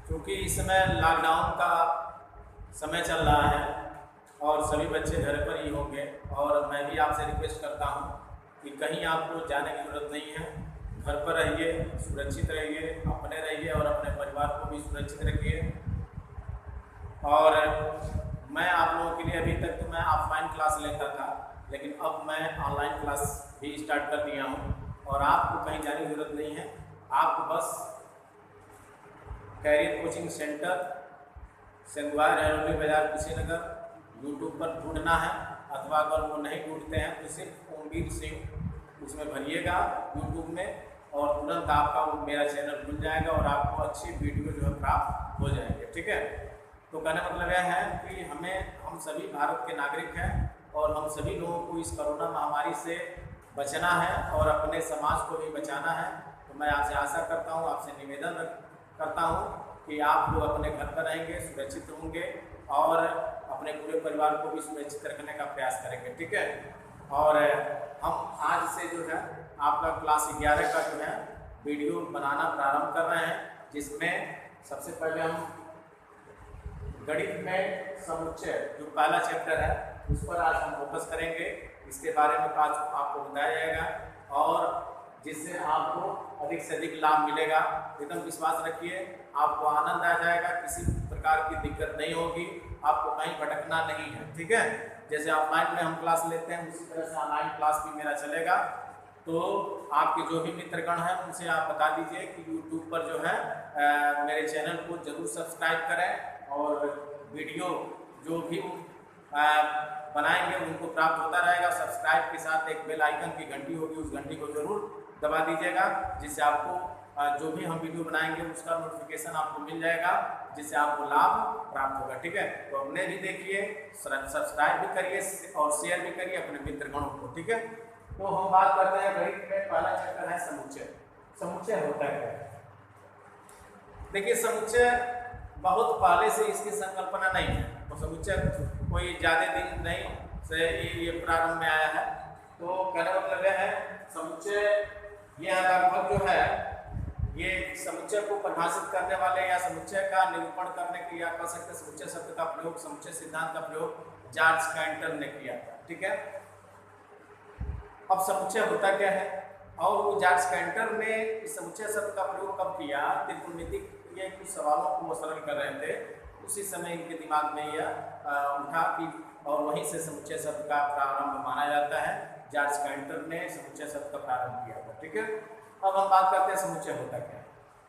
क्योंकि इस समय लॉकडाउन का समय चल रहा है और सभी बच्चे घर पर ही होंगे, और मैं भी आपसे रिक्वेस्ट करता हूँ कि कहीं आपको जाने की ज़रूरत नहीं है। घर पर रहिए, सुरक्षित रहिए, अपने रहिए और अपने परिवार को भी सुरक्षित रखिए। और मैं आप लोगों के लिए अभी तक तो मैं ऑफलाइन क्लास लेता था, लेकिन अब मैं ऑनलाइन क्लास भी स्टार्ट कर दिया हूँ। और आपको कहीं जाने की ज़रूरत नहीं है, आपको बस कैरियर कोचिंग सेंटर संगवार हैरोली बाजार कुशीनगर यूट्यूब पर ढूंढना है, अथवा अगर वो नहीं ढूंढते हैं तो सिर्फ ओमवीर सिंह उसमें भरिएगा यूट्यूब में, और तुरंत आपका वो मेरा चैनल खुल जाएगा और आपको अच्छी वीडियो जो है प्राप्त हो जाएंगे। ठीक है, तो कहने मतलब यह है कि हम सभी भारत के नागरिक हैं और हम सभी लोगों को इस कोरोना महामारी से बचना है और अपने समाज को भी बचाना है। तो मैं आपसे आशा करता हूँ, आपसे निवेदन करता हूँ कि आप लोग अपने घर पर रहेंगे, सुरक्षित होंगे और अपने पूरे परिवार को भी सुरक्षित रखने का प्रयास करेंगे। ठीक है, और हम आज से जो है आपका क्लास 11 का जो है वीडियो बनाना प्रारंभ कर रहे हैं, जिसमें सबसे पहले हम गणित में समुच्चय जो पहला चैप्टर है उस पर आज हम फोकस करेंगे। इसके बारे में आज आपको बताया जाएगा और जिससे आपको अधिक से अधिक लाभ मिलेगा। एकदम विश्वास रखिए, आपको आनंद आ जाएगा, किसी प्रकार की दिक्कत नहीं होगी, आपको कहीं भटकना नहीं है। ठीक है, जैसे ऑफलाइन में हम क्लास लेते हैं उसी तरह से ऑनलाइन क्लास भी मेरा चलेगा। तो आपके जो भी मित्रगण हैं उनसे आप बता दीजिए कि यूट्यूब पर जो है मेरे चैनल को जरूर सब्सक्राइब करें और वीडियो जो भी बनाएंगे उनको प्राप्त होता रहेगा। सब्सक्राइब के साथ एक बेल आइकन की घंटी होगी, उस घंटी को जरूर दबा दीजिएगा, जिससे आपको जो भी हम वीडियो बनाएंगे उसका नोटिफिकेशन आपको मिल जाएगा, जिससे आपको लाभ प्राप्त होगा। ठीक है, तो अपने भी देखिए, सब्सक्राइब भी करिए और शेयर भी करिए अपने मित्रगणों को। ठीक है, तो हम बात करते हैं गणित में पहला चैप्टर है समुच्चय। समुच्चय होता है, देखिए समुच्चय बहुत पहले से इसकी संकल्पना नहीं है, तो समुच्चय कोई ज़्यादा दिन नहीं से ये प्रारंभ में आया है। तो कहने का मतलब यह है समुच्चय यह लगभग जो है ये समुच्चय को परिभाषित करने वाले या समुच्चय का निरूपण करने के लिए आप कह सकते हैं समुच्चय शब्द का प्रयोग, समुच्चय सिद्धांत का प्रयोग जॉर्ज कैंटर ने किया था। ठीक है, अब समुच्चय होता क्या है और वो जॉर्ज कैंटर ने इस समुच्चय शब्द का प्रयोग कब किया? त्रिकोणमितिक ये कुछ सवालों को वो सरल कर रहे थे, उसी समय इनके दिमाग में यह उठा कि और वहीं से समुच्चय शब्द का प्रारंभ माना जाता है। जॉर्ज कैंटर ने समुच्चय शब्द का प्रारंभ किया था। ठीक है, अब हम बात करते हैं समुच्चय होता क्या है।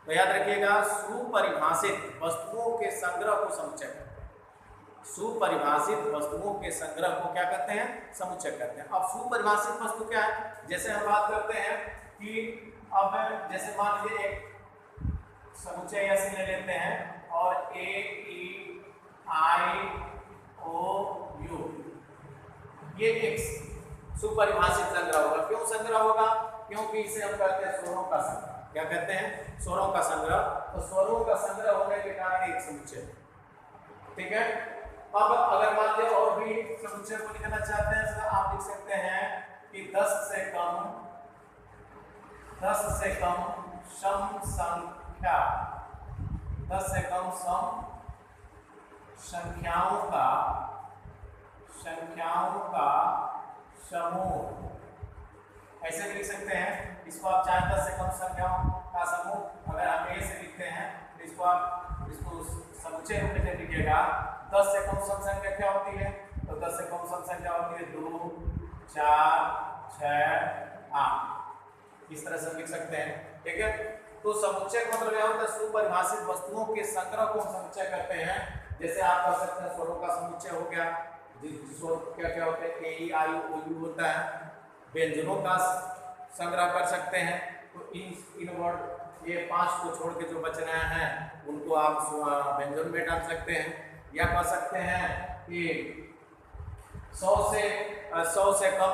तो याद रखिएगा, सुपरिभाषित वस्तुओं के संग्रह को समुच्चय कहते हैं। सुपरिभाषित वस्तुओं के संग्रह को क्या कहते हैं? समुच्चय कहते हैं। अब सुपरिभाषित वस्तु क्या है? जैसे हम बात करते हैं कि अब जैसे मान लीजिए एक समुच्चय ऐसे ले लेते हैं और AEIOU ये एक सुपरिभाषित संग्रह होगा। क्यों संग्रह होगा? क्योंकि इसे हम कहते हैं स्वरों का संग्रह। क्या कहते हैं? स्वरों का संग्रह। तो स्वरों का संग्रह होने के कारण एक समुच्चय। ठीक है, अब अगर मान लीजिए और भी समुच्चय को लिखना चाहते हैं तो आप लिख सकते हैं कि 10 से कम सम संख्या, 10 से कम सम संख्याओं का समूह, ऐसे भी लिख सकते हैं। इसको आप चाहे 10 से कम संख्याओं का समूह, अगर आप ए से लिखते हैं तो इसको समुच्चय रूप में लिखिएगा। 10 से कम सम संख्या क्या होती है? तो 10 से कम सम संख्या होती है 2, 4, 6, 8। इस तरह से लिख सकते हैं। ठीक है, तो समुच्चय का मतलब यह होता है सुपरिभाषित वस्तुओं के संग्रह को हम समुच्चय कहते हैं। जैसे आप कह सकते हैं स्वरों का समुच्चय हो गया, स्वर क्या क्या होते हैं? AEIOU होता है। व्यंजनों का संग्रह कर सकते हैं, तो इन वर्ड ये 5 को छोड़ के जो बच रहे हैं उनको आप व्यंजन में डाल सकते हैं। या कह सकते हैं कि 100 से कम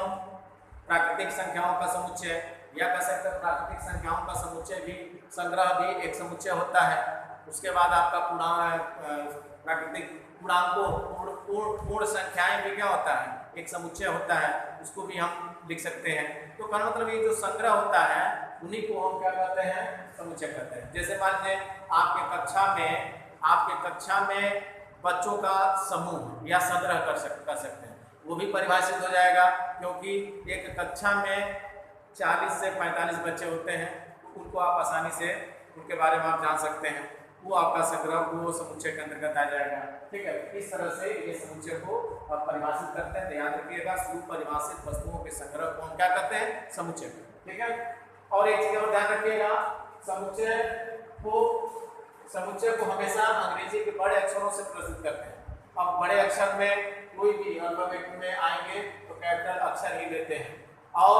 प्राकृतिक संख्याओं का समुच्चय, या कह सकते हैं प्राकृतिक संख्याओं का समुच्चय भी संग्रह भी एक समुच्चय होता है। उसके बाद आपका प्राकृतिक पूर्ण संख्याएं भी क्या होता है? एक समुच्चय होता है, उसको भी हम लिख सकते हैं। तो कहने मतलब ये जो संग्रह होता है उन्हीं को हम क्या कहते हैं, समुच्चय कहते हैं। जैसे मान लीजिए आपके कक्षा में बच्चों का समूह या संग्रह कर सकते हैं, वो भी परिभाषित हो जाएगा, क्योंकि एक कक्षा में 40 से 45 बच्चे होते हैं, तो उनको आप आसानी से उनके बारे में आप जान सकते हैं, वो आपका संग्रह वो समुच्चय के अंतर्गत आ जाएगा। ठीक है, इस तरह से ये समुच्चय को आप परिभाषित करते हैं। याद रखिएगा, सुपरिभाषित वस्तुओं के संग्रह को हम क्या कहते हैं, समुच्चय। ठीक है, और एक चीज और ध्यान रखिएगा, समुच्चय को हमेशा अंग्रेजी के बड़े अक्षरों से प्रदर्शित करते हैं। अब बड़े अक्षर में कोई भी अल्फाबेट में आएंगे तो कैपिटल अक्षर ही लेते हैं, और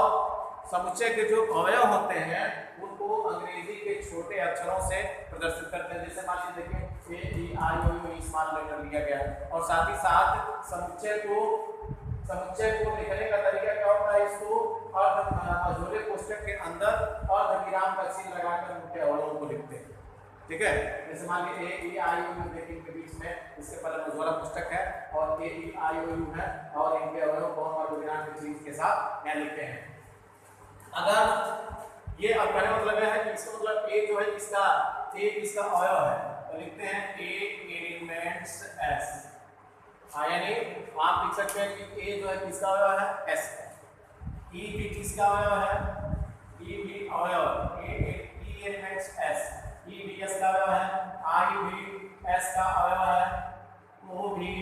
समुच्चय के जो अवयव होते हैं उनको अंग्रेजी के छोटे अक्षरों से प्रदर्शित करते हैं। जैसे मान लीजिए देखिए ए ई आई ओ यू स्मॉल लेटर लिया गया है, और साथ ही साथ समुच्चय को लिखने का तरीका क्या होता है, इसको मझोले कोष्ठक के अंदर अर्धविराम का चिन्ह लगाकर उनके अवयवों को लिखते हैं। ठीक है, जैसे मान लीजिए ए ई आई ओ यू देखिए के बीच में इसके पहले मझोला कोष्ठक है और ए ई आई ओ यू है, और इनके अवयव को हम अर्धविराम के चिन्ह के साथ यहाँ लिखते हैं। अगर ये अब कहने मतलब है कि इसका मतलब ए जो है इसका अवयव है, तो लिखते हैं ए एलिमेंट्स एस। यानी आप लिख सकते हैं कि ए जो है किसका अवयव है, एस। ई भी किसका अवयव है, ई भी अवयव ई एलिमेंट्स एस, ई भी एस का अवयव है, आई भी एस का अवयव है, ओ भी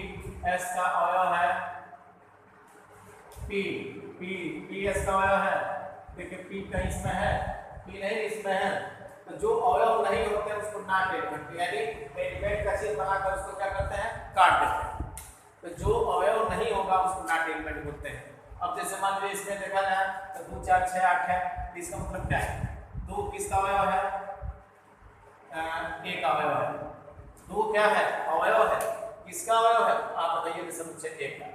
एस का अवयव है, पी एस का अवयव है। देखिए पी कहीं इसमें है, पी नहीं इसमें है, तो जो अवयव नहीं होते हैं उसको नॉट एलिमेंट, यानी एलिमेंट का चिन्ह बनाकर उसको क्या करते हैं, काट देते हैं। तो जो अवयव नहीं होगा उसको नॉट एलिमेंट बोलते हैं। अब जैसे मान लीजिए इसमें देखा जाए तो 2 4 6 8 है, तो इसका मतलब क्या है, 2 किसका अवयव है, एक अवयव है। 2 क्या है, अवयव है, किसका अवयव है, आप बताइए, समुच्चय एक का।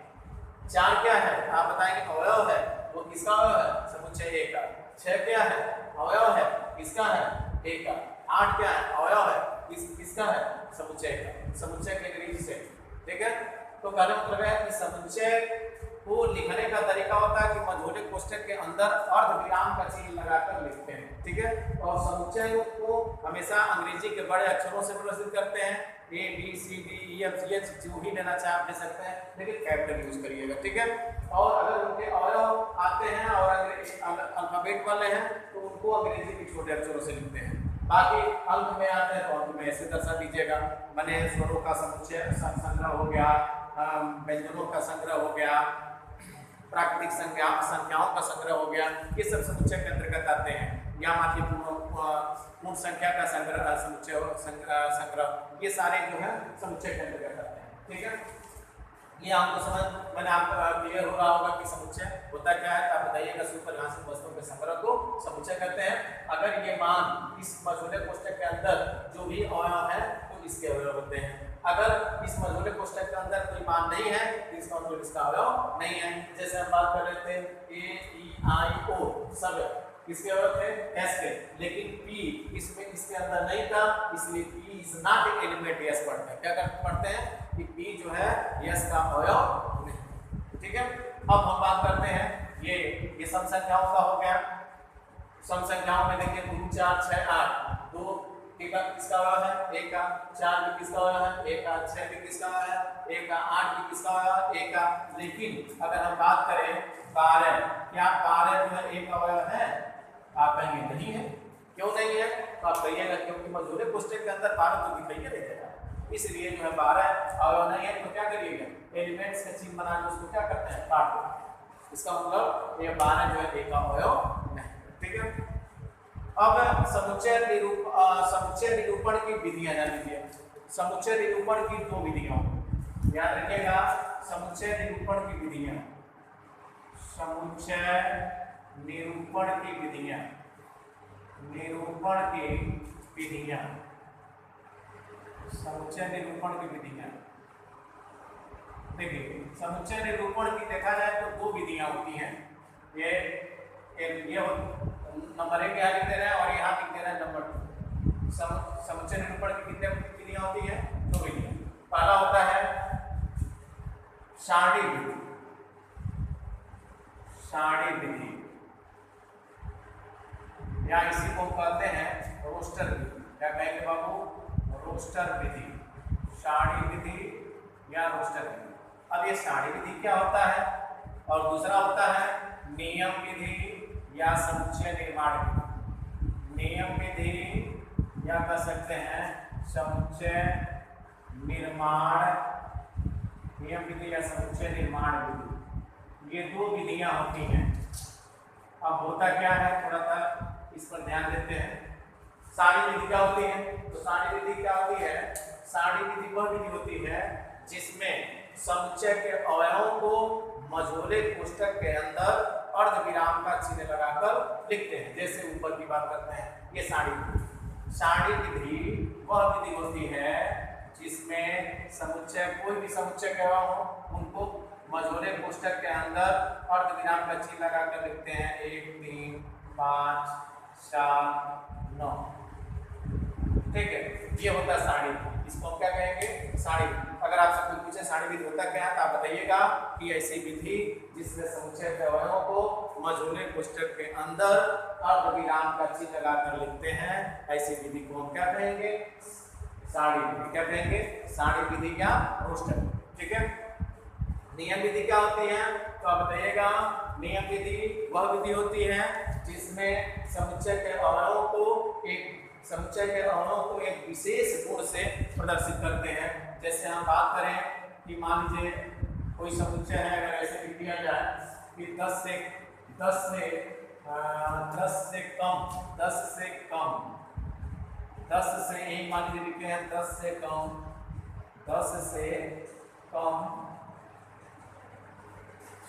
4 क्या है, आप बताएंगे अवयव है, वो किसका अवयव है, समुच्चय एक का। 6 क्या है, अवयव है, किसका है, एक का। 8 क्या है, अवयव है, किसका है, समुच्चय का, समुच्चय के अंग्रेजी से। ठीक है, तो कहने मतलब है कि समुच्चय को लिखने का तरीका होता है कि मझोले कोष्ठक के अंदर अर्धविराम का चिन्ह लगाकर लिखते हैं। ठीक है, और समुच्चय को हमेशा अंग्रेजी के बड़े अक्षरों से प्रदर्शित करते हैं, A B C D E F G H, जो भी लेना चाहे आप ले सकते हैं, लेकिन कैपिटल यूज करिएगा। ठीक है, और अगर उनके अवयव आते हैं और अल्फाबेट वाले हैं तो उनको अंग्रेजी के छोटे अक्षरों से लिखते हैं। बाकी अंक में आते हैं तो अंक में ऐसे दर्शा दीजिएगा, माने स्वरों का समुच्चय संग्रह हो गया, व्यंजनों का संग्रह हो गया, प्राकृतिक संख्याओं का संग्रह हो गया, ये सब समुच्चय के अंतर्गत आते हैं। या मान लीजिए पूर्ण संख्या का संग्रह, ये सारे जो है समुच्चय के अंतर्गत आते हैं। ठीक है, ये आपको समझ मैंने आपका क्लियर हो रहा होगा कि समुच्चय होता क्या है। आप बताइएगा, सुपरिभाषित वस्तुओं के संग्रह को समुच्चय कहते हैं। अगर ये मान इस मझोले कोष्ठक के अंदर जो भी अवयव है तो इसके अवयव होते हैं। अगर इस मझोले कोष्ठक के अंदर कोई मान नहीं है तो इसका मतलब इसका अवयव नहीं है। जैसे हम बात कर रहे थे ए ई आई ओ सब किसके अवयव थे, एस के, लेकिन पी इसमें इसके अंदर नहीं था, इसलिए P is not a element yes पढ़ते हैं। क्या पढ़ते हैं कि पी जो है यस का अवयव नहीं। ठीक है, अब हम बात करते हैं ये सम संख्याओं का हो गया। सम संख्याओं में देखिए 2 4 6 8, 2 का किसका अवयव है, 1 का, 4 भी किसका अवयव है, 1 का, 6 भी किसका अवयव है, 1 का, 8 भी किसका अवयव है, 1 का। लेकिन अगर हम बात करें 12, क्या 12 जो है 1 अवयव है, आप कहेंगे नहीं है। क्यों नहीं है, तो आप कहिएगा क्योंकि मझोले कोष्ठक के अंदर 12 तो दिखाई नहीं देगा, इसलिए जो है 12 अवयव नहीं है। तो क्या करिएगा, एलिमेंट्स का चिन्ह बना के उसको क्या करते हैं, काट देते हैं। इसका मतलब ये 12 जो है 1 अवयव नहीं। ठीक है, अब समुच्चय निरूपण की विधियां जान लीजिए। समुच्चय निरूपण की 2 विधियां याद रखिएगा। समुच्चय निरूपण की विधियां, समुच्चय निरूपण की विधियां, समुच्चय निरूपण की विधियां। देखिए समुच्चय निरूपण की देखा जाए तो 2 विधियां होती हैं। ये नंबर 1 यहाँ लिख दे रहे हैं और यहाँ लिख दे रहे हैं नंबर 2। समुच्चय निरूपण की कितने विधियां होती हैं, 2 विधियां। पहला होता है सारणी विधि। या इसी को कहते हैं रोस्टर विधि। क्या कहेंगे बाबू? रोस्टर विधि, सारणी विधि या रोस्टर विधि। अब ये सारणी विधि क्या होता है और दूसरा होता है नियम विधि या समुच्चय निर्माण विधि। नियम विधि या कह सकते हैं समुच्चय निर्माण, नियम विधि या समुच्चय निर्माण विधि, ये दो विधियां होती हैं। अब होता क्या है, थोड़ा सा इस पर ध्यान देते हैं। सारणी विधि क्या होती है? तो सारणी विधि क्या होती है? सारणी विधि वह विधि होती है जिसमें समुच्चय के अवयवों को मझोले कोष्ठक के अंदर अर्धविराम का चिन्ह लगाकर लिखते हैं। जैसे ऊपर की बात करते हैं, ये सारणी विधि। सारणी विधि वह विधि होती है जिसमें समुच्चय, कोई भी समुच्चय के अवयव हो उनको मझोले कोष्ठक के अंदर अर्धविराम का चिन्ह लगाकर लिखते हैं। 1 3 5 7 9, ठीक है, ये होता है सारणी। इसको हम क्या कहेंगे? सारणी। अगर आपसे कोई पूछे सारणी विधि होता क्या है तो आप बताइएगा कि ऐसी विधि जिसमें समुच्चय के अवयवों को मझोले कोष्ठक के अंदर अर्धविराम का चिन्ह लगाकर लिखते हैं, ऐसी विधि को हम क्या कहेंगे? सारणी विधि। क्या कहेंगे? सारणी विधि या रोस्टर, ठीक है। नियम विधि क्या होती है तो आप बताइएगा। नियम विधि वह विधि होती है जिसमें समुच्चय के अवयवों को एक विशेष गुण से प्रदर्शित करते हैं। जैसे हम बात करें कि मान लीजिए कोई समुच्चय है, अगर ऐसे लिख दिया जाए कि 10 से एक, मान लीजिए लिखे हैं 10 से कम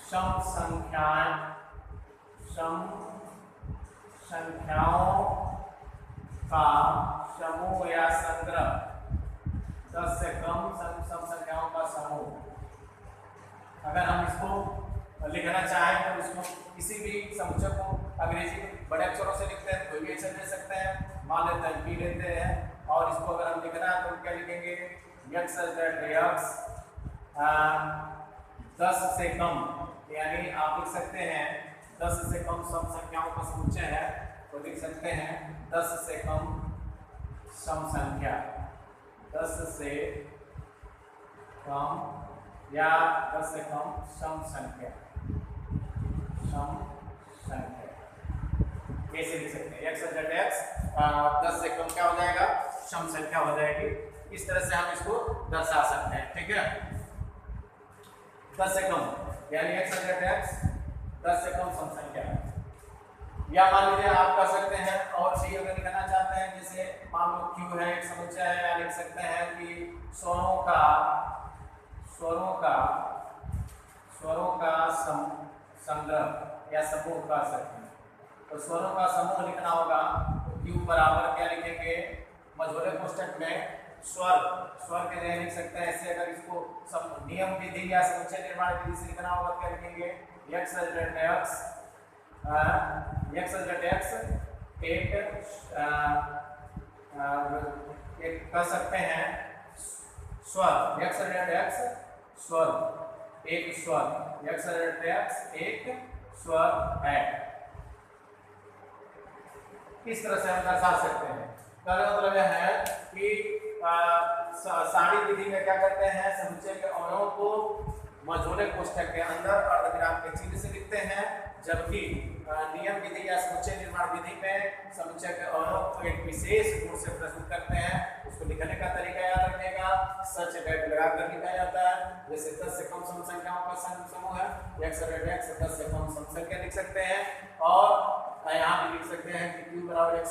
सम संख्याओं का समूह या संग्रह, 10 से कम सम संख्याओं का समूह। अगर हम इसको लिखना चाहें तो इसको किसी भी समुच्चय को अंग्रेजी में बड़े अक्षरों से लिखते हैं, कोई भी अक्षर ले सकते हैं, मान लेते हैं P लेते हैं, और इसको अगर हम लिखना है तो क्या लिखेंगे? x 10 से कम, यानी आप लिख सकते हैं 10 से कम सम संख्याओं का समुच्चय है तो लिख सकते हैं 10 से कम सम संख्या, 10 से कम या 10 से कम सम संख्या, कैसे लिख सकते हैं? x 10 से कम क्या हो जाएगा? सम संख्या हो जाएगी। इस तरह से हम इसको दर्शा सकते हैं, ठीक है। 10 से कम यानी x 10 से कम सम संख्या। या मान लीजिए आप कर सकते हैं और भी अगर लिखना चाहते हैं, जैसे मान लो q है, एक समुच्चय है, या लिख सकते हैं कि स्वरों का संग्रह या समूह का सकते हैं। तो स्वरों का समूह लिखना होगा तो q बराबर क्या लिखेंगे? मझोले कोष्ठक में स्वर के लिए लिख सकते हैं। ऐसे अगर इसको नियम विधि या समुच्चय निर्माण विधि से लिखना होगा क्या लिखेंगे? x एक कर सकते हैं स्वर, x स्वर, एक स्वर, x एक स्वर है। इस तरह से हम दर्शा सकते हैं। कहने मतलब यह है कि सारणी विधि में क्या करते हैं? समुच्चय के अवयवों को मझोले कोष्ठक के अंदर अर्धविराम के चिन्ह से लिखते हैं, जबकि नियम विधि या समुच्चय निर्माण विधि में समुच्चय के अवयवों को एक विशेष गुण से प्रस्तुत करते हैं। उसको लिखने का तरीका याद रखिएगा, सच डेट लगाकर लिखा जाता है। जैसे 10 से कम सम संख्याओं का समूह है, x 10 से कम सम संख्या लिख सकते हैं। और यहाँ भी लिख सकते हैं कि q बराबर x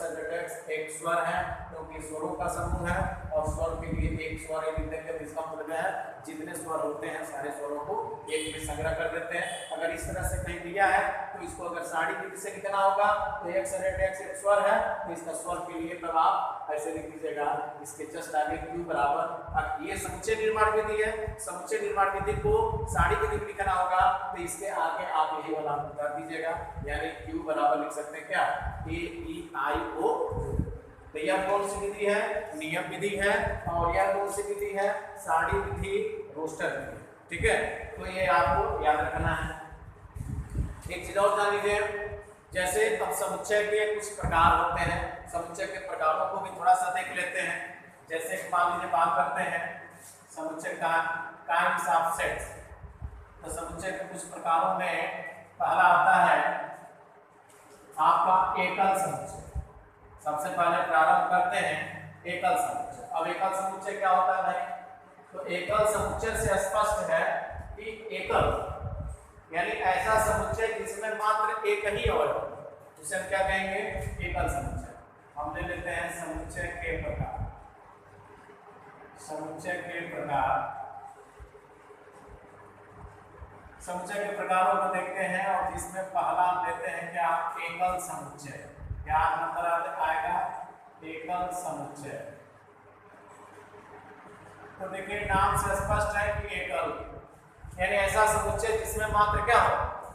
एक स्वर है, क्योंकि स्वरों का समूह है और स्वर के लिए एक स्वर लिख देंगे तो इसका मतलब है जितने स्वर होते हैं सारे स्वरों को एक में संग्रह कर देते हैं। अगर इस तरह से कहीं दिया है तो इसको अगर सारणी विधि से लिखना होगा तो x एक स्वर है तो इसका स्वर के लिए तब आप ऐसे लिख दीजिएगा, इसके जस्ट आगे q बराबर। ये समुच्चय निर्माण विधि है। समुच्चय निर्माण विधि को सारणी विधि में लिखना होगा तो इसके आगे आप यही वाला कर दीजिएगा, यानी q बराबर लिख सकते हैं क्या? A-E-I-O। तो यह कौन सी विधि है? नियम विधि है। और यह कौन सी विधि है? सारणी विधि, रोस्टर विधि, ठीक है। तो ये आपको याद रखना है। एक चीज और जान लीजिए जैसे अब समुच्चय के कुछ प्रकार होते हैं, समुच्चय के प्रकारों को भी थोड़ा सा देख लेते हैं। जैसे मान लीजिए बात करते हैं समुच्चय का काइंड्स ऑफ सेट्स। तो समुच्चय के कुछ प्रकारों में पहला आता है आपका एकल समुच्चय। सबसे पहले प्रारंभ करते हैं एकल समुच्चय। अब एकल समुच्चय क्या होता है भाई? तो एकल समुच्चय से स्पष्ट है कि एकल यानी ऐसा समुच्चय जिसमें मात्र एक ही अवयव, उसे हम क्या कहेंगे? एकल समुच्चय। हम ले लेते हैं समुच्चय के प्रकार। समुच्चय के प्रकार, समुच्चय के प्रकारों को देखते हैं और जिसमें पहला हम लेते हैं क्या? एकल समुच्चय। क्या नंबर आएगा? एकल समुच्चय। तो देखिए नाम से स्पष्ट है कि एकल यानी ऐसा समुच्चय जिसमें मात्र क्या हो?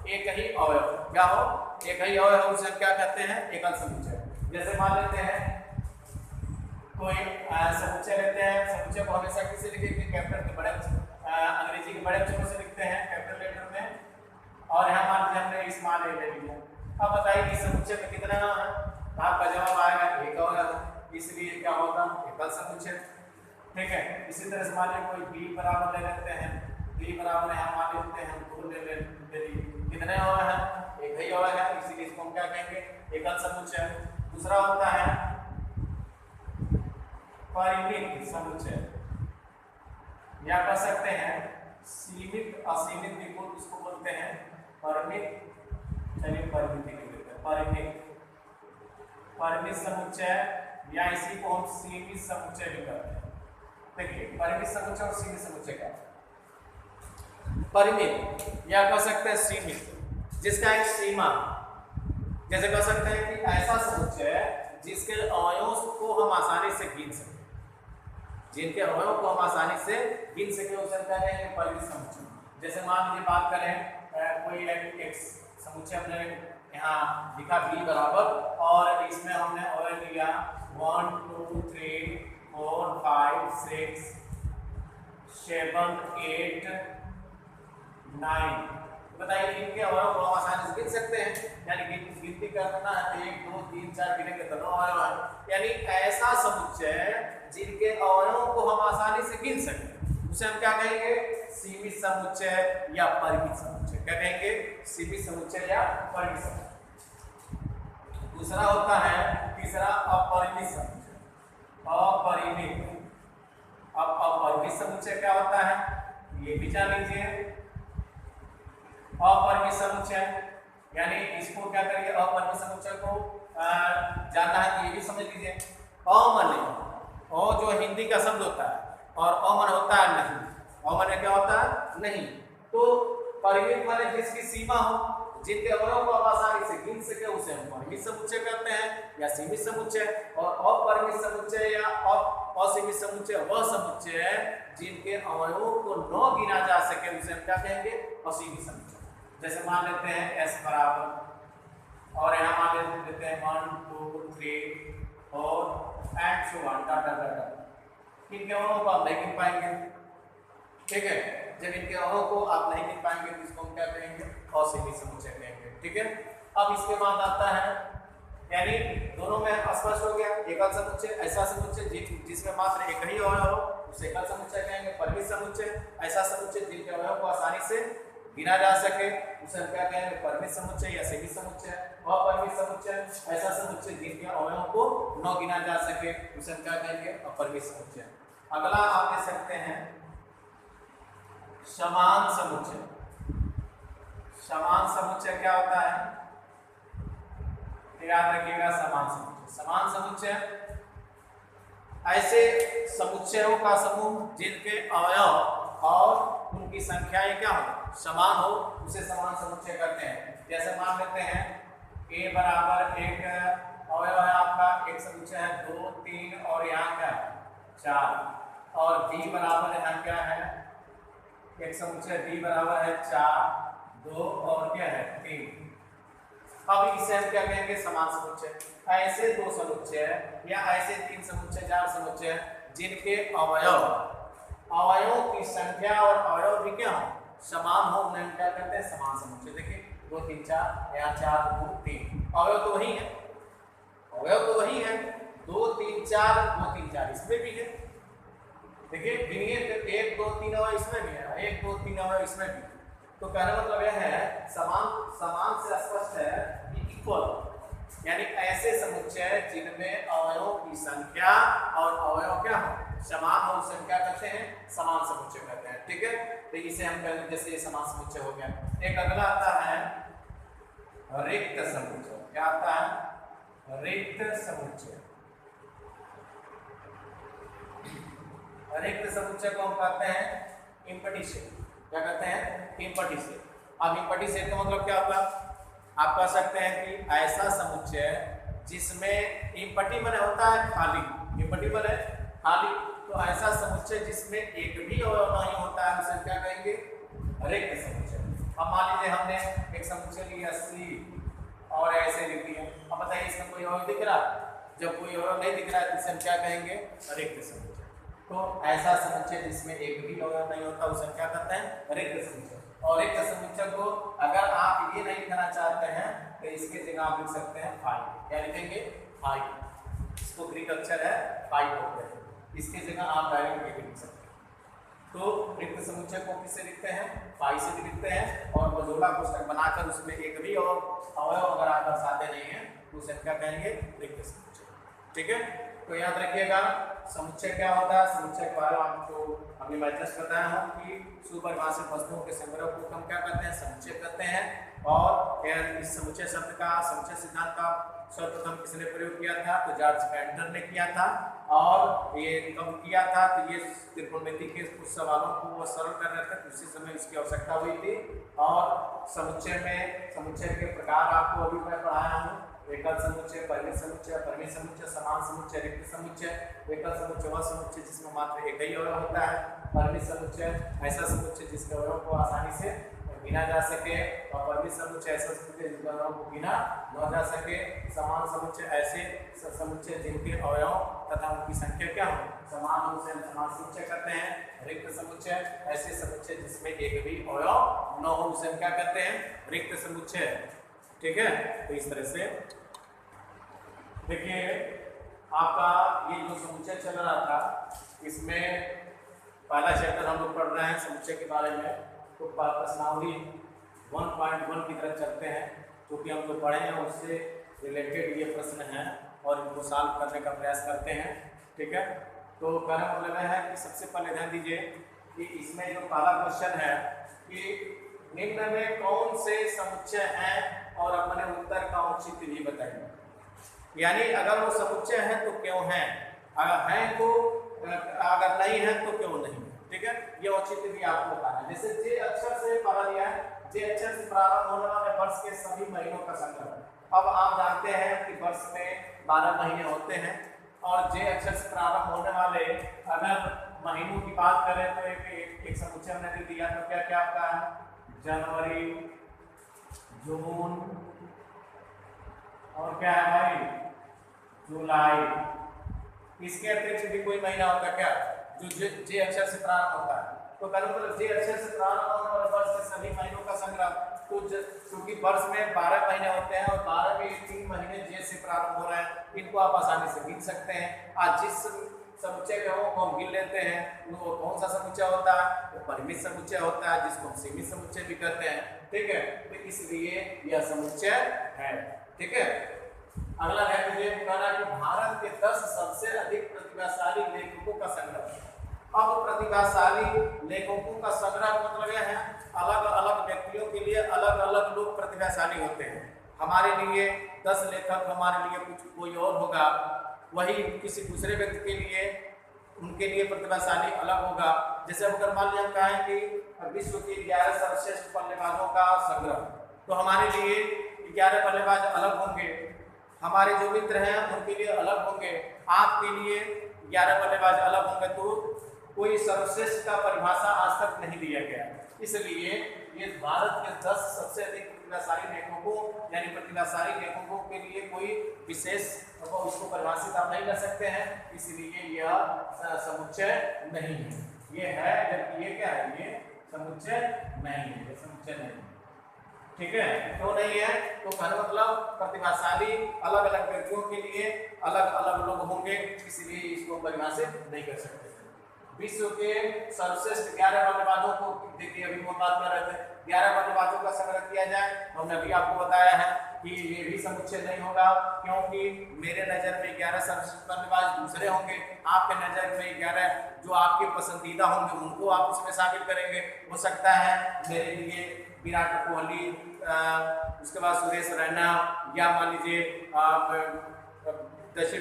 एक ही अवयव। क्या हो? एक ही अवयव, उसे क्या कहते हैं? एकल समुच्चय। जैसे मान लेते हैं कोई समुच्चय लेते हैं, समुच्चय को हमेशा किसी लिखेंगे? कैपिटल के बड़े अंग्रेजी के बड़े अक्षरों से लिखते हैं कैपिटल लेटर में। और यहाँ मान लीजिए हमने स्मॉल ए ले लिया। अब बताइए कि समुच्चय में कितना है? आपका जवाब आएगा एक अवयव, इसलिए क्या होगा? एकल समुच्चय। ठीक है। इसी तरह से मान लीजिए कोई बी बराबर ले लेते हैं, बी बराबर यहाँ मान लेते हैं 2 ले लिए। कितने अवयव है? एक ही अवयव है, इसीलिए इसको हम क्या कहेंगे? एकल समुच्चय। दूसरा होता है परिमित समुच्चय, या कह सकते हैं सीमित असीमित भी इसको बोलते हैं परिमित। चलिए परिमित लिख लेते हैं, परिमित। परिमित समुच्चय या इसी को हम सीमित समुच्चय भी कहते हैं। देखिए परिमित समुच्चय और सीमित समुच्चय का, परिमित या कह सकते हैं सीमित, जिसका एक सीमा, जैसे कह सकते हैं कि ऐसा समुच्चय जिसके अवयवों को हम आसानी से गिन सकें, जिनके अवयवों को हम आसानी से गिन सके, उसे क्या कहेंगे? परिमित समुच्चय। जैसे मान लीजिए बात करें कोई एक समुच्चय हमने यहाँ लिखा बी बराबर, और इसमें हमने अवयव लिया 1 2 3 4 5 6 7 8 9। बताइए इनके अवयव को हम आसानी से गिन सकते हैं? यानी गिनती करना है 1 2 3 4 गिनेंगे तो 9 अवयव है। यानी ऐसा समुच्चय जिनके अवयवों को हम आसानी से गिन सकें, उसे हम क्या कहेंगे? सीमित समुच्चय या परिमित समुच्चय। क्या कहेंगे? सीमित समुच्चय या परिमित समुच्चय। दूसरा होता है तीसरा अपरिमित समुच्चय। अपरिमित। अब अपरिमित समुच्चय क्या होता है ये भी जान लीजिए। अपरिमित समुच्चय यानी इसको क्या करिए? अपरिमित समुच्चय को जानना है तो ये भी समझ लीजिए। अमन, और जो हिंदी का शब्द होता है, और अमन होता है नहीं। अमन क्या होता है? नहीं। तो परिमित माने जिसकी सीमा हो, जिनके अवयव को आप आसानी से गिन सके, उसे हम परिमित समुच्चय कहते हैं या सीमित समुच्चय। और अपरिमित समुच्चय या असीमित समुच्चय वह समुच्चय जिनके अवयवों को न गिना जा सके, उसे हम क्या कहेंगे? असीमित समुच्चय। जैसे मान लेते हैं s बराबर, और यहाँ मान लेते हैं 1 2 3 4 एंड सो ऑन डाटा। इनके अवयवों को आप नहीं गिन पाएंगे। ठीक है। जब इनके अवयवों को आप नहीं गिन पाएंगे तो इसको हम क्या कहेंगे? असीमित समुच्चय कहेंगे। ठीक है। अब इसके बाद आता है, यानी दोनों में स्पष्ट हो गया। एकल समुच्चय ऐसा समुच्चय जिसमें मात्र एक ही अवयव हो, उसे एकल समुच्चय कहेंगे। परिमित समुच्चय ऐसा समुच्चय जिनके अवयव को आसानी से गिना जा सके, उसे हम क्या कहेंगे? परिमित समुच्चय या सीमित समुच्चय। अपरिमित समुच्चय ऐसा समुच्चय जिनके अवयवों को न गिना जा सके, उसे हम क्या कहेंगे? अपरिमित समुच्चय। अगला आप ले सकते हैं समान समुच्चय। समान समुच्चय क्या होता है? याद रखिएगा समान समुच्चय। समान समुच्चय ऐसे समुच्चयों का समूह जिनके अवयव और उनकी संख्याएं क्या हो? समान हो, उसे समान समुच्चय कहते हैं। जैसे मान लेते हैं a बराबर एक अवयव है आपका, एक समुच्चय है 2 3 और यहाँ क्या है 4, और b बराबर यहाँ क्या है? एक समुच्चय b बराबर है 4 2 और क्या है 3। अब इसे हम क्या कहेंगे? समान समुच्चय। ऐसे दो समुच्चय या ऐसे 3 समुच्चय 4 समुच्चय जिनके अवयवों की संख्या और अवयव भी क्या हो? समान हो, उन्हें क्या कहते हैं? समान समुच्चय। देखिए 2 3 4, यहाँ 4 2 3। अवयव तो वही है, अवयव तो वही है, 2 3 4 2 3 4 इसमें भी है। देखिए गिनिए तो 1 2 3 अवयव इसमें भी है, 1 2 3 अवयव इसमें भी। तो कहने मतलब यह है समान से स्पष्ट है कि इक्वल, यानी ऐसे समुच्चय जिनमें अवयवों की संख्या और अवयव क्या हो समान हो, उसे हम क्या कहते हैं, समान समुच्चय कहते हैं। ठीक है, तो इसे हम कहते हैं जैसे ये समान समुच्चय हो गया। एक अगला आता है रिक्त समुच्चय। क्या आता है? रिक्त समुच्चय। रिक्त समुच्चय को हम कहते हैं इम्पटी सेट। क्या कहते हैं? Empty set. अब इम्पटी सेट का मतलब क्या होगा? आप कह सकते हैं कि ऐसा समुच्चय जिसमें इम्पटी माने होता है खाली, इम्पटी माने खाली, तो ऐसा समुच्चय जिसमें एक भी अवयव नहीं होता है उसे क्या कहेंगे? रिक्त समुच्चय। अब मान लीजिए हमने एक समुच्चय लिया C और ऐसे लिख दिया। अब बताइए इसमें कोई अवयव दिख रहा है? जब कोई अवयव नहीं दिख रहा है तो इसे हम क्या कहेंगे? रिक्त समुच्चय। तो ऐसा समुच्चय जिसमें एक भी अवयव नहीं होता उसे क्या कहते हैं? रिक्त समुच्चय। और रिक्त समुच्चय को अगर आप ये नहीं लिखना चाहते हैं तो इसके जगह आप लिख सकते हैं फाई। क्या लिखेंगे? फाई। इसको ग्रीक अक्षर है फाई बोलते हैं, इसकी जगह आप डायरेक्ट ये लिख सकते हैं। तो रिक्त समुच्चय को किससे लिखते हैं? फाई से भी लिखते हैं। और मझोला कोष्ठक बनाकर उसमें एक भी और अवयव अगर आप दर्शाते नहीं हैं तो उसे क्या कहेंगे? रिक्त समुच्चय। ठीक है, तो याद रखिएगा समुच्चय क्या होता है। समुच्चय के बारे में आपको अभी मैं जस्ट बताया हूँ कि सुपरिभाषित वस्तुओं के संग्रह को हम क्या कहते हैं? समुच्चय कहते हैं। और इस समुच्चय शब्द का, समुच्चय सिद्धांत का सर्वप्रथम किसने प्रयोग किया था? तो जॉर्ज कैंटर ने किया था। और ये कब किया था? तो ये त्रिकोणमिति के कुछ सवालों को वो सरल कर रहे थे, उसी समय इसकी आवश्यकता हुई थी। और समुच्चय में समुच्चय के प्रकार आपको अभी मैं पढ़ाया हूँ। एकल समुच्चय, परिमित समुच्चय, परिमित समुच्चय, समान समुच्चय, रिक्त समुच्चय। एकल समुच्चय वह समुच्चय जिसमें मात्र एक ही अवयव होता है। परिमित समुच्चय ऐसा समुच्चय जिसके अवयव को आसानी से गिना जा सके। और परिमित समुच्चय ऐसा समुच्चय जिसके अवयव को गिना न जा सके। समान समुच्चय ऐसे समुच्चय जिनके अवयव तथा उनकी संख्या क्या हो समान हो, उसे हम समान समुच्चय कहते हैं। रिक्त समुच्चय ऐसे समुच्चय जिसमें एक भी अवयव न हो, उसे हम क्या कहते हैं? रिक्त समुच्चय। ठीक है, तो इस तरह से देखिए आपका ये जो समुच्चय चल रहा था इसमें पहला चैप्टर हम लोग पढ़ रहे हैं समुच्चय के बारे में। तो प्रश्नावली 1.1 की तरफ चलते हैं, क्योंकि हम जो पढ़े हैं उससे रिलेटेड ये प्रश्न हैं और इनको सॉल्व करने का प्रयास करते हैं। ठीक है, तो कहने मतलब है कि सबसे पहले ध्यान दीजिए कि इसमें जो पहला क्वेश्चन है कि निम्न में कौन से समुच्चय हैं और अपने उत्तर का औचित्य भी बताइए। यानी अगर वो समुच्चय है तो क्यों है, अगर है तो, अगर नहीं है तो क्यों नहीं। ठीक है, ये औचित्य भी आपको बताना है। जैसे जे अक्षर से पढ़ा दिया है, जे अक्षर से प्रारंभ होने वाले वर्ष के सभी महीनों का संग्रह। अब आप जानते हैं कि वर्ष में 12 महीने होते हैं और जे अक्षर से प्रारंभ होने वाले अगर महीनों की बात करें तो एक समुच्चय हमने दिया तो क्या क्या आपका है? जनवरी, जून और क्या है भाई? जुलाई। इसके अतिरिक्त भी कोई महीना होता है क्या जो जे अक्षर से प्रारंभ होता है? तो मतलब जे अक्षर से प्रारंभ होने वाले वर्ष के सभी महीनों का संग्रह। तो क्योंकि वर्ष में 12 महीने होते हैं और 12 में 3 महीने जे से प्रारंभ हो रहे हैं, इनको आप आसानी से गिन सकते हैं। आज जिस समुच्चय को हम गिन लेते हैं वो कौन सा समुच्चय होता है? वो परिमित समुच्चय होता है, जिसको हम सीमित समुच्चय भी कहते हैं। ठीक है, तो इसलिए यह समुच्चय है। ठीक है, अगला है मुझे कहना कि भारत के 10 सबसे अधिक प्रतिभाशाली लेखकों का संग्रह। अब प्रतिभाशाली लेखकों का संग्रह मतलब यह है अलग अलग व्यक्तियों के लिए अलग अलग लोग प्रतिभाशाली होते हैं। हमारे लिए 10 लेखक, हमारे लिए कुछ कोई और होगा, वही किसी दूसरे व्यक्ति के लिए उनके लिए प्रतिभाशाली अलग होगा। जैसे अगर मान लिया हम कहें कि विश्व के 11 सर्वश्रेष्ठ बल्लेबाजों का संग्रह, तो हमारे लिए 11 बल्लेबाज अलग होंगे, हमारे जो मित्र हैं उनके लिए अलग होंगे, आपके लिए 11 बल्लेबाज अलग होंगे। तो कोई सर्वश्रेष्ठ का परिभाषा आज तक नहीं दिया गया, इसलिए ये भारत के 10 सबसे अधिक प्रतिभाशाली लेखकों यानी प्रतिभाशाली लेखकों के लिए कोई विशेष उसको परिभाषित आप नहीं कर सकते हैं, इसलिए यह समुच्चय नहीं है। ये है जबकि ये क्या है? ये समुच्चय नहीं है, ये समुच्चय नहीं है। ठीक है, क्यों नहीं है? तो कहने मतलब प्रतिभाशाली अलग अलग व्यक्तियों के लिए अलग अलग लोग होंगे, इसलिए इसको परिभाषित नहीं कर सकते। विश्व के सर्वश्रेष्ठ 11 बल्लेबाजों को देखिए, अभी हम बात कर रहे थे 11 बल्लेबाजों का संग्रह किया जाए, हमने अभी आपको बताया है कि ये भी समुच्चय नहीं होगा, क्योंकि मेरे नजर में 11 सर्वश्रेष्ठ बल्लेबाज दूसरे होंगे, आपके नजर में 11 जो आपके पसंदीदा होंगे उनको आप उसमें शामिल करेंगे। हो सकता है मेरे लिए विराट कोहली, उसके बाद सुरेश रैना, या मान लीजिए दक्षिण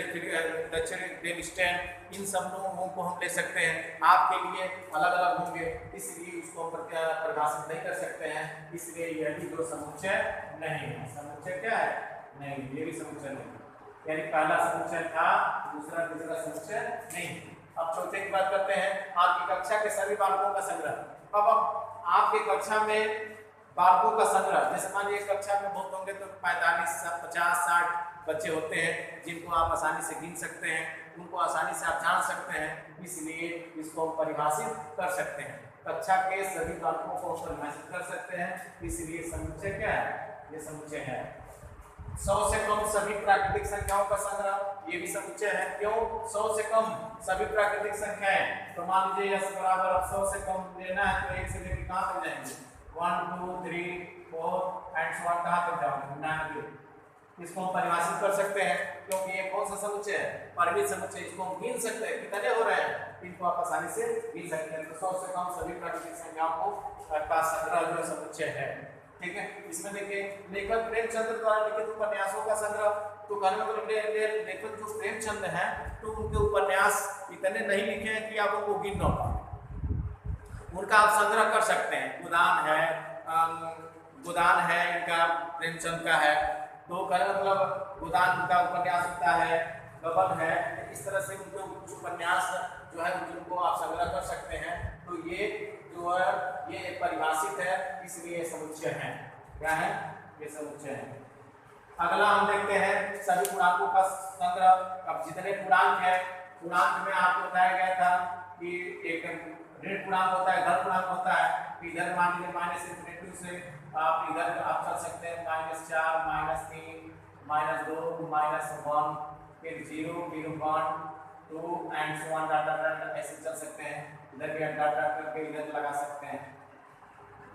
डेल स्टैन, इन सब लोगों को हम ले सकते हैं, आपके लिए अलग अलग होंगे, इसलिए उसको परिभाषित नहीं कर सकते हैं, इसलिए यह भी जो समुच्चय नहीं है। समुच्चय क्या है? नहीं, ये भी समुच्चय नहीं, यानी पहला समुच्चय था, दूसरा तीसरा समुच्चय नहीं। अब चौथे की बात करते हैं, आपकी कक्षा के सभी बालकों का संग्रह। अब आपकी कक्षा में बालकों का संग्रह, जैसे मान लीजिए कक्षा में बहुत होंगे तो 45, 50, 60 बच्चे होते हैं, जिनको आप आसानी से गिन सकते हैं, उनको आसानी से आप जान सकते हैं, इसलिए इसको परिभाषित कर सकते हैं। कक्षा के सभी बालकों को परिभाषित कर सकते हैं, इसलिए समुच्चय क्या है? ये समुच्चय है। 100 से कम सभी प्राकृतिक संख्याओं का संग्रह, ये भी समुच्चय है। क्यों 100 से कम सभी प्राकृतिक संख्याएं? तो मान लीजिए s बराबर 100 से कम लेना है तो 1 से लेकर कहां तक जाएंगे? 1 2 3 4 एंड सो ऑन, कहां तक जाओगे? 99। इसको हम परिभाषित कर सकते हैं, क्योंकि ये कौन सा समुच्चय है? परिमित समुच्चय। इसको हम गिन सकते हैं, कितने हो रहे हैं, इनको आप आसानी से गिन सकते हैं। तो 100 से कम सभी प्राकृतिक संख्याओं को का संग्रह जो समुच्चय है। ठीक है, इसमें देखिए लेखक प्रेमचंद द्वारा लिखित उपन्यासों का संग्रह, तो कहने मतलब लेखक जो प्रेमचंद हैं तो उनके उपन्यास इतने नहीं लिखे हैं कि आप उनको गिन ना पाए, उनका आप संग्रह कर सकते हैं। गोदान है इनका, प्रेमचंद का है, तो कहने मतलब गोदान का उपन्यास होता है, गबन है, इस तरह से उनके कुछ उपन्यास जो है उनको आप संग्रह कर सकते हैं। तो ये जो है ये परिभाषित है, इसलिए समुच्चय है। क्या है? ये समुच्चय है। अगला हम देखते हैं सभी पूर्णांकों का संग्रह। अब जितने पूर्णांक है, पूर्णांक में आपको बताया गया था कि एक ऋण पूर्णांक होता है, धन पूर्णांक होता है। इधर मान लीजिए -∞ से आप इधर आप चल सकते हैं -4 -3 -2 -1 फिर 0 फिर 1 2 एंड सो ऑन, डाटा ऐसे चल सकते हैं। इधर भी डाटा करके इधर लगा सकते हैं।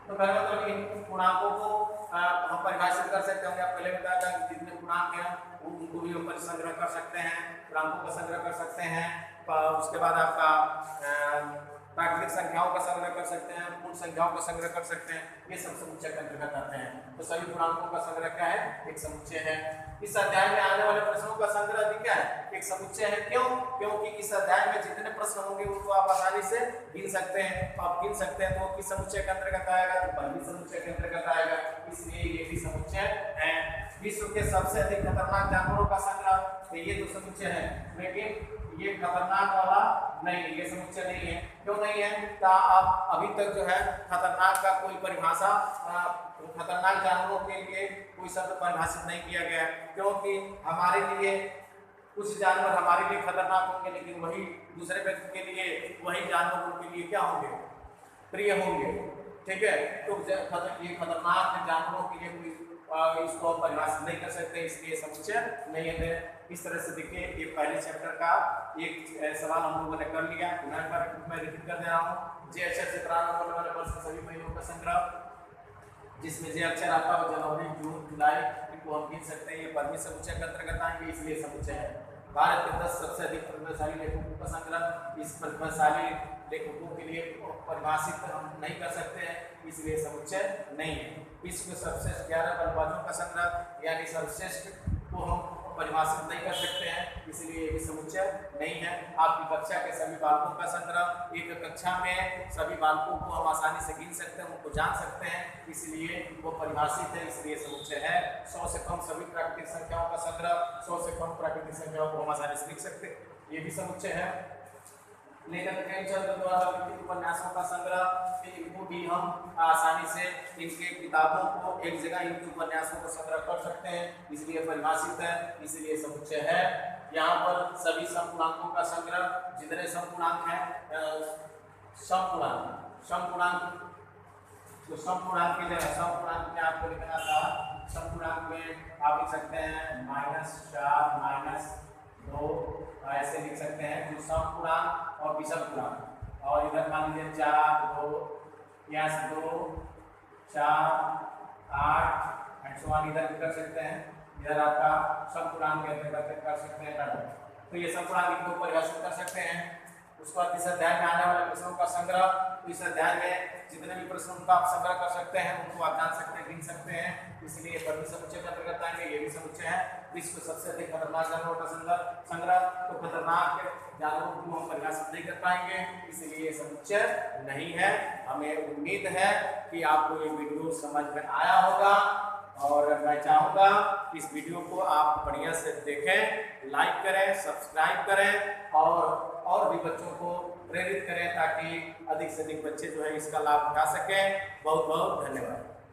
तो पहले मतलब इन पूर्णांकों को हम परिभाषित कर सकते हैं। पहले बताया था कि जितने पूर्णांक हैं उनको भी ऊपर संग्रह कर सकते हैं, पूर्णांकों का संग्रह कर सकते हैं। उसके बाद आपका प्राकृतिक संख्याओं का संग्रह कर सकते हैं, पूर्ण संख्याओं का संग्रह कर सकते हैं, ये सब समुच्चय के अंतर्गत आते हैं। तो सभी पूर्णांकों का संग्रह क्या है? एक समुच्चय है। इस अध्याय में आने वाले प्रश्नों का संग्रह भी क्या है? एक समुच्चय है। क्यों? क्योंकि इस अध्याय में जितने प्रश्न होंगे उनको आप आसानी से गिन सकते हैं। आप गिन सकते हैं तो किस समुच्चय के अंतर्गत आएगा? तो परिमित समुच्चय के अंतर्गत आएगा, इसलिए ये भी समुच्चय है। विश्व के सबसे अधिक खतरनाक जानवरों का संग्रह, तो ये तो समुच्चय है, लेकिन ये खतरनाक वाला नहीं, ये समुच्चय नहीं है। क्यों नहीं है? आप अभी तक जो है खतरनाक का कोई परिभाषा, खतरनाक जानवरों के लिए कोई शब्द परिभाषित नहीं किया गया, क्योंकि हमारे लिए कुछ जानवर हमारे लिए खतरनाक होंगे, लेकिन वही दूसरे व्यक्ति के लिए वही जानवर उनके लिए क्या होंगे? प्रिय होंगे। ठीक है, तो ये खतरनाक जानवरों के लिए इसको परिभाषित नहीं कर सकते, इसलिए समुच्चय नहीं है। इस तरह से देखिए ये पहले चैप्टर का एक सवाल हम लोगों ने कर लिया, मैं रिपीट कर दे रहा हूँ। जे अक्षर से प्रारंभ होने वाले वर्ष के सभी महीनों का संग्रह, जिसमें जे अक्षर आता है जनवरी जून जुलाई, इनको हम गिन सकते हैं। ये परिमित समुच्चय के अंतर्गत आएंगे, इसलिए समुच्चय है। भारत के 10 सबसे अधिक प्रतिभाशाली लेखकों का संग्रह, इस प्रतिभाशाली लेखकों के लिए परिभाषित हम नहीं कर सकते हैं, इसलिए समुच्चय नहीं है। विश्व के सर्वश्रेष्ठ 11 बल्लेबाजों का संग्रह यानी सर्वश्रेष्ठ को हम परिभाषित नहीं कर सकते हैं, इसलिए ये भी समुच्चय नहीं है। आपकी कक्षा के सभी बालकों का संग्रह, एक कक्षा में सभी बालकों को हम आसानी से गिन सकते हैं, उनको जान सकते हैं, इसलिए वो परिभाषित है, इसलिए समुच्चय है। 100 से कम सभी प्राकृतिक संख्याओं का संग्रह, 100 से कम प्राकृतिक संख्याओं को हम आसानी से लिख सकते हैं, ये भी समुच्चय है। लेखक प्रेमचंद द्वारा लिखित उपन्यासों का संग्रह, इनको भी हम आसानी से इनके किताबों को एक जगह इनके उपन्यासों को संग्रह कर सकते हैं, इसलिए परिभाषित है, इसलिए समुच्चय है। यहाँ पर सभी समपूर्णांकों का संग्रह, जितने समपूर्णांक हैं, समपूर्णांक तो समपूर्णांक की जगह समपूर्णांक में आपको लिखना था, समपूर्णांक में आप लिख सकते हैं -4 -2 ऐसे लिख सकते हैं जो समपूर्णांक और विषम पूर्णांक। और इधर मान लीजिए 4 2 या 2 4 8 एंड सो ऑन इधर भी कर सकते हैं। इधर आपका समपूर्णांक के अंतर्गत कर सकते हैं। तो ये समपूर्णांक को परिभाषित कर सकते हैं। उसके बाद इस अध्याय में आने वाले प्रश्नों का संग्रह, तो इस अध्याय में जितने भी प्रश्नों का आप संग्रह कर सकते हैं उनको आप जान सकते हैं, गिन सकते हैं। इसलिए प्रति समुच्चय के अंतर्गत आएंगे, ये भी समुच्चय है। विश्व सबसे अधिक खतरनाक जानवरों का संग्रह, तो खतरनाक जानवरों को हम परिभाषित नहीं कर पाएंगे, इसलिए ये समुच्चय नहीं है। हमें उम्मीद है कि आपको ये वीडियो समझ में आया होगा और मैं चाहूँगा कि इस वीडियो को आप बढ़िया से देखें, लाइक करें, सब्सक्राइब करें और भी बच्चों को प्रेरित करें ताकि अधिक से अधिक बच्चे जो है इसका लाभ उठा सकें। बहुत बहुत धन्यवाद।